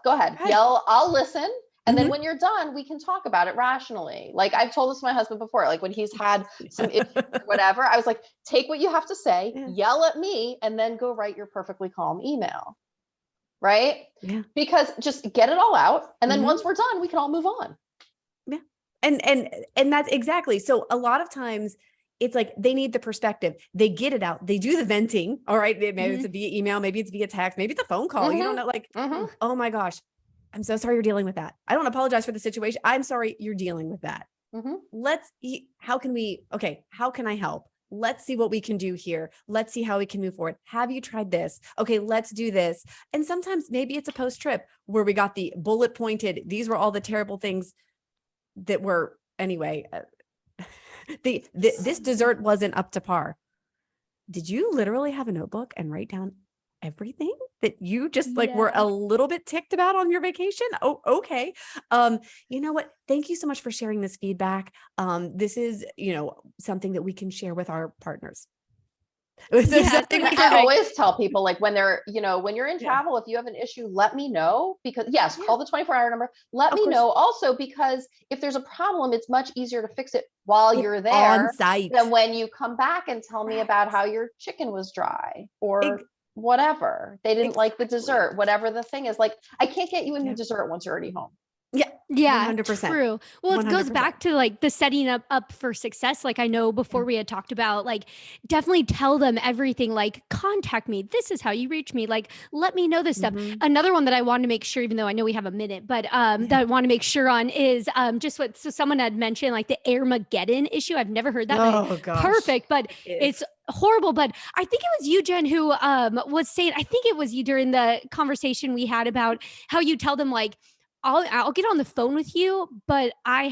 go ahead, yell, I'll listen. And then when you're done, we can talk about it rationally. Like I've told this to my husband before, like when he's had some issues or whatever, I was like, take what you have to say, yell at me, and then go write your perfectly calm email. Right? Yeah. Because just get it all out. And then once we're done, we can all move on. Yeah. And that's exactly. So a lot of times it's like they need the perspective. They get it out. They do the venting. All right. Maybe it's via email, maybe it's via text, maybe it's a phone call. You don't know, like, oh my gosh, I'm so sorry you're dealing with that. I don't apologize for the situation. I'm sorry you're dealing with that. How can I help? Let's see what we can do here. Let's see how we can move forward. Have you tried this? Okay, let's do this. And sometimes maybe it's a post trip where we got the bullet pointed. These were all the terrible things that were, anyway, this dessert wasn't up to par. Did you literally have a notebook and write down everything that you just like were a little bit ticked about on your vacation? Oh, okay. You know what? Thank you so much for sharing this feedback. This is, something that we can share with our partners. I always tell people, like, when they're, when you're in travel, if you have an issue, let me know, because call the 24-hour number. Let me know also, because if there's a problem, it's much easier to fix it while you're there on site than when you come back and tell me about how your chicken was dry or whatever. They didn't like the dessert, whatever the thing is. Like, I can't get you a new dessert once you're already home. Yeah, 100%. True. Well, it 100%. goes back to like the setting up for success. Like I know before we had talked about, like, definitely tell them everything, like contact me. This is how you reach me. Like, let me know this stuff. Another one that I wanted to make sure, even though I know we have a minute, but that I want to make sure on is just so someone had mentioned, like the Armageddon issue. I've never heard that. Oh gosh. Perfect. But it's horrible. But I think it was you, Jen, who was saying, I think it was you during the conversation we had about how you tell them, like, I'll get on the phone with you, but I'm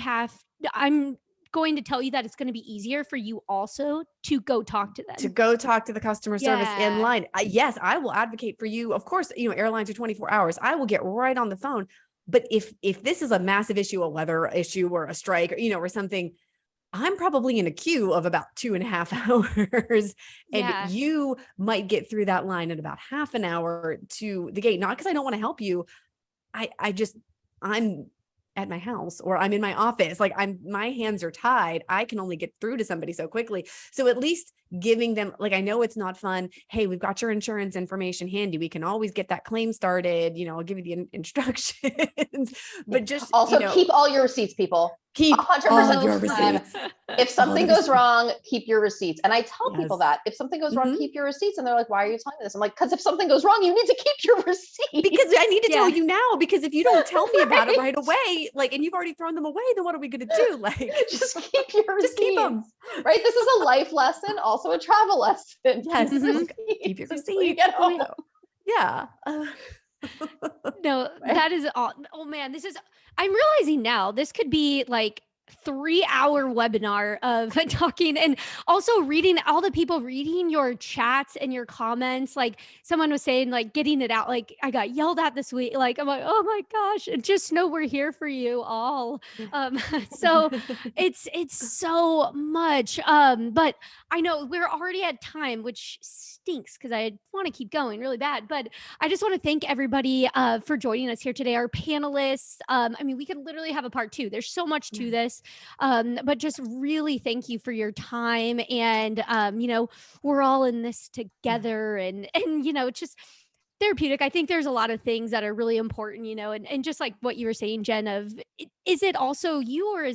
going to tell you that it's going to be easier for you also to go talk to them. To go talk to the customer service in line. Yes, I will advocate for you. Of course, airlines are 24 hours. I will get right on the phone. But if this is a massive issue, a weather issue or a strike, or, or something, I'm probably in a queue of about 2.5 hours, and you might get through that line in about half an hour to the gate. Not because I don't want to help you. I'm at my house or I'm in my office. Like my hands are tied. I can only get through to somebody so quickly. So at least giving them, like, I know it's not fun. Hey, we've got your insurance information handy. We can always get that claim started. I'll give you the instructions, but just also keep all your receipts, people. Keep all 100% of your of the time. receipts. If something goes wrong, keep your receipts. And I tell people Yes. that if something goes wrong, Mhm. keep your receipts. And they're like, why are you telling me this? I'm like, because if something goes wrong, you need to keep your receipts. Because I need to tell Yeah. you now, because if you don't tell me about it Right. right away, like, and you've already thrown them away, then what are we going to do? Like, Just keep your receipts. just keep them. Right? This is a life lesson, also a travel lesson. Yes. Keep Mhm. receipts Keep your until you receipts. get Oh, home. yeah. No, Right. that is all. Oh man, I'm realizing now this could be like 3-hour webinar of talking, and also reading all the people reading your chats and your comments. Like someone was saying, like getting it out. Like I got yelled at this week. Like I'm like, oh my gosh, and just know we're here for you all. So it's so much. But I know we're already at time, which stinks because I want to keep going really bad. But I just want to thank everybody for joining us here today. Our panelists. I mean, we could literally have a part 2. There's so much to this, but just really thank you for your time. And we're all in this together, and it's just therapeutic. I think there's a lot of things that are really important, and just like what you were saying, Jen, is it also you, or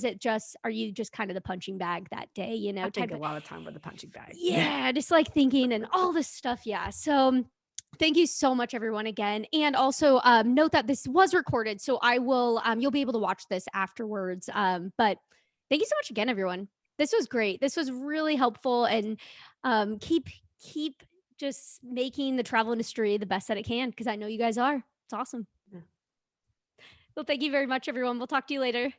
are you just kind of the punching bag that day, I think type a of, lot of time with the punching bag. yeah, just like thinking and all this stuff. Yeah. So thank you so much, everyone, again. And also note that this was recorded. So I will, you'll be able to watch this afterwards. But thank you so much again, everyone. This was great. This was really helpful, and keep just making the travel industry the best that it can, because I know you guys are. It's awesome. Yeah. Well, thank you very much, everyone. We'll talk to you later.